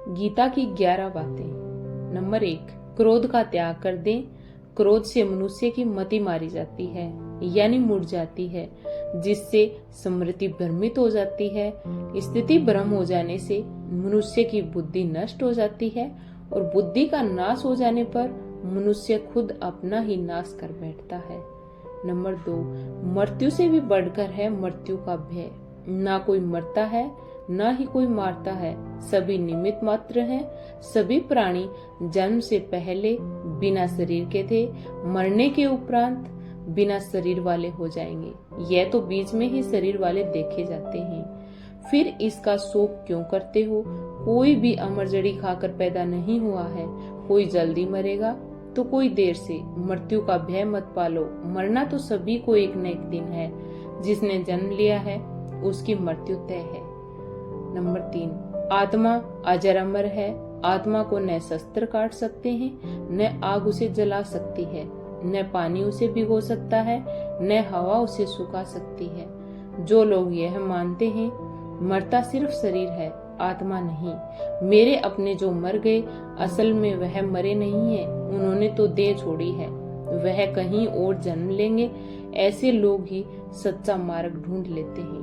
गीता की 11 बातें। नंबर 1, क्रोध का त्याग कर दें। क्रोध से मनुष्य की मति मारी जाती है, यानी मुड़ जाती है, जिससे स्मृति भ्रमित हो जाती है। स्थिति भ्रम हो जाने से मनुष्य की बुद्धि नष्ट हो जाती है और बुद्धि का नाश हो जाने पर मनुष्य खुद अपना ही नाश कर बैठता है। नंबर 2, मृत्यु से भी बढ़कर है मृत्यु का भय। ना कोई मरता है, ना ही कोई मारता है, सभी निमित्त मात्र हैं। सभी प्राणी जन्म से पहले बिना शरीर के थे, मरने के उपरांत बिना शरीर वाले हो जाएंगे। यह तो बीच में ही शरीर वाले देखे जाते हैं। फिर इसका शोक क्यों करते हो? कोई भी अमर जड़ी खाकर पैदा नहीं हुआ है। कोई जल्दी मरेगा तो कोई देर से। मृत्यु का भय मत पालो, मरना तो सभी को एक न एक दिन है। जिसने जन्म लिया है उसकी मृत्यु तय है। नंबर 3, आत्मा अजर अमर है। आत्मा को न शस्त्र काट सकते हैं, न आग उसे जला सकती है, न पानी उसे भिगो सकता है, न हवा उसे सुखा सकती है। जो लोग यह मानते हैं मरता सिर्फ शरीर है, आत्मा नहीं। मेरे अपने जो मर गए, असल में वह मरे नहीं है, उन्होंने तो देह छोड़ी है, वह कहीं और जन्म लेंगे। ऐसे लोग ही सच्चा मार्ग ढूंढ लेते हैं।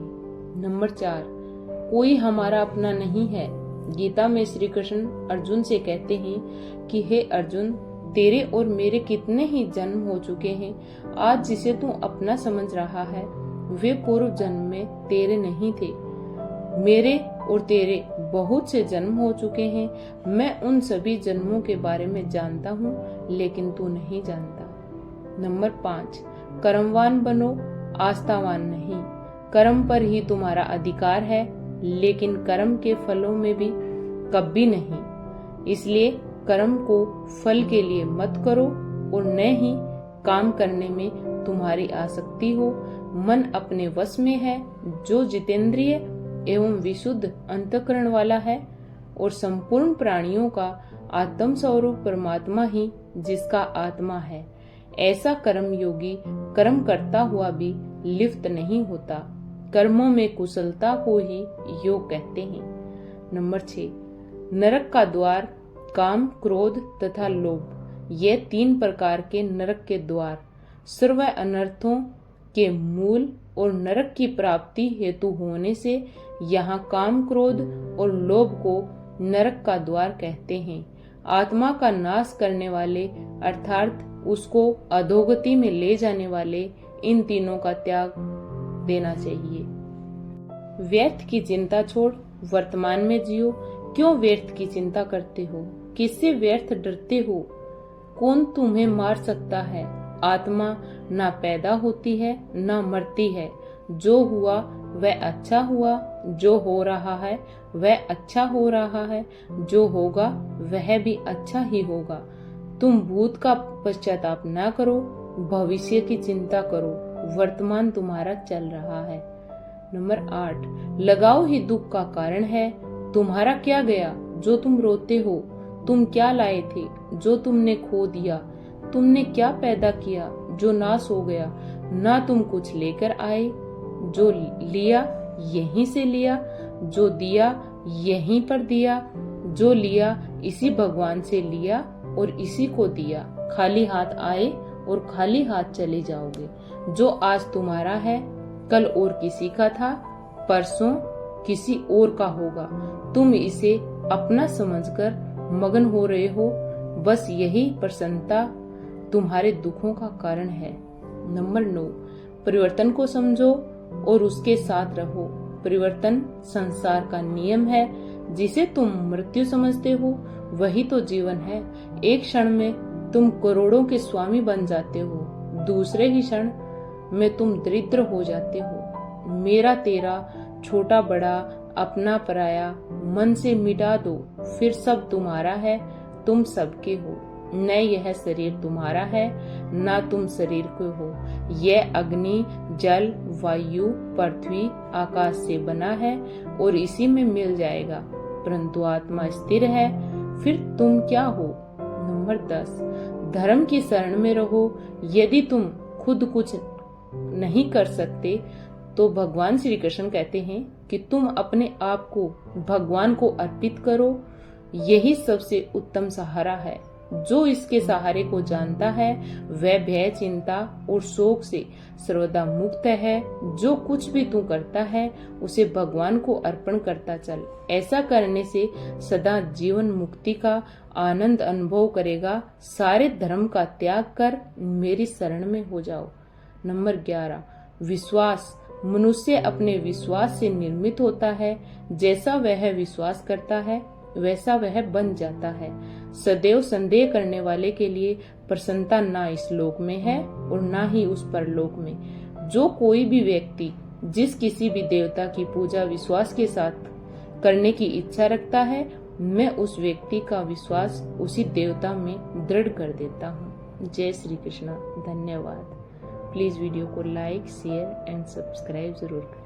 नंबर 4, कोई हमारा अपना नहीं है। गीता में श्री कृष्ण अर्जुन से कहते हैं कि हे अर्जुन, तेरे और मेरे कितने ही जन्म हो चुके हैं। आज जिसे तू अपना समझ रहा है वे पूर्व जन्म में तेरे नहीं थे। मेरे और तेरे बहुत से जन्म हो चुके हैं। मैं उन सभी जन्मों के बारे में जानता हूँ, लेकिन तू नहीं जानता। नंबर 5, कर्मवान बनो, आस्थावान नहीं। कर्म पर ही तुम्हारा अधिकार है, लेकिन कर्म के फलों में भी कभी नहीं। इसलिए कर्म को फल के लिए मत करो और न ही काम करने में तुम्हारी आसक्ति हो। मन अपने वश में है, जो जितेंद्रिय एवं विशुद्ध अंतःकरण वाला है, और संपूर्ण प्राणियों का आत्म स्वरूप परमात्मा ही जिसका आत्मा है। ऐसा कर्म योगी कर्म करता हुआ भी लिप्त नहीं होता। कर्मों में कुशलता को ही योग कहते हैं। नंबर 6, नरक का द्वार काम, क्रोध तथा लोभ। ये 3 प्रकार के नरक के द्वार सर्व अनर्थों के मूल और नरक की प्राप्ति हेतु होने से यहाँ काम, क्रोध और लोभ को नरक का द्वार कहते हैं। आत्मा का नाश करने वाले अर्थात उसको अधोगति में ले जाने वाले इन तीनों का त्याग देना चाहिए। व्यर्थ की चिंता छोड़ वर्तमान में जियो। क्यों व्यर्थ की चिंता करते हो? किससे व्यर्थ डरते हो? कौन तुम्हें मार सकता है? आत्मा ना पैदा होती है ना मरती है। जो हुआ वह अच्छा हुआ, जो हो रहा है वह अच्छा हो रहा है, जो होगा वह भी अच्छा ही होगा। तुम भूत का पश्चाताप न करो, भविष्य की चिंता करो। वर्तमान तुम्हारा चल रहा है। नंबर 8, लगाव ही दुख का कारण है। तुम्हारा क्या गया जो तुम रोते हो? तुम क्या लाए थे जो तुमने खो दिया? तुमने क्या पैदा किया जो नाश हो गया? ना तुम कुछ लेकर आए, जो लिया यहीं से लिया, जो दिया यहीं पर दिया, जो लिया इसी भगवान से लिया और इसी को दिया। खाली हाथ आए और खाली हाथ चले जाओगे। जो आज तुम्हारा है कल और किसी का था, परसों किसी और का होगा। तुम इसे अपना समझकर मगन हो रहे हो। बस यही प्रसन्नता तुम्हारे दुखों का कारण है। नंबर 9, परिवर्तन को समझो और उसके साथ रहो। परिवर्तन संसार का नियम है। जिसे तुम मृत्यु समझते हो वही तो जीवन है। एक क्षण में तुम करोड़ों के स्वामी बन जाते हो, दूसरे ही क्षण में तुम दरिद्र हो जाते हो। मेरा तेरा, छोटा बड़ा, अपना पराया मन से मिटा दो, फिर सब तुम्हारा है, तुम सबके हो। न यह शरीर तुम्हारा है, न तुम शरीर को हो। यह अग्नि, जल, वायु, पृथ्वी, आकाश से बना है और इसी में मिल जाएगा। परंतु आत्मा स्थिर है। फिर तुम क्या हो? नंबर 10, धर्म की शरण में रहो। यदि तुम खुद कुछ नहीं कर सकते तो भगवान श्री कृष्ण कहते हैं कि तुम अपने आप को भगवान को अर्पित करो। यही सबसे उत्तम सहारा है। जो इसके सहारे को जानता है वह भय, चिंता और शोक से सर्वदा मुक्त है। जो कुछ भी तू करता है उसे भगवान को अर्पण करता चल। ऐसा करने से सदा जीवन मुक्ति का आनंद अनुभव करेगा। सारे धर्म का त्याग कर मेरी शरण में हो जाओ। नंबर 11, विश्वास। मनुष्य अपने विश्वास से निर्मित होता है। जैसा वह विश्वास करता है वैसा वह बन जाता है। सदैव संदेह करने वाले के लिए प्रसन्नता ना इस लोक में है और ना ही उस परलोक में। जो कोई भी व्यक्ति जिस किसी भी देवता की पूजा विश्वास के साथ करने की इच्छा रखता है, मैं उस व्यक्ति का विश्वास उसी देवता में दृढ़ कर देता हूँ। जय श्री कृष्णा। धन्यवाद। प्लीज वीडियो को लाइक, शेयर एंड सब्सक्राइब जरूर करें।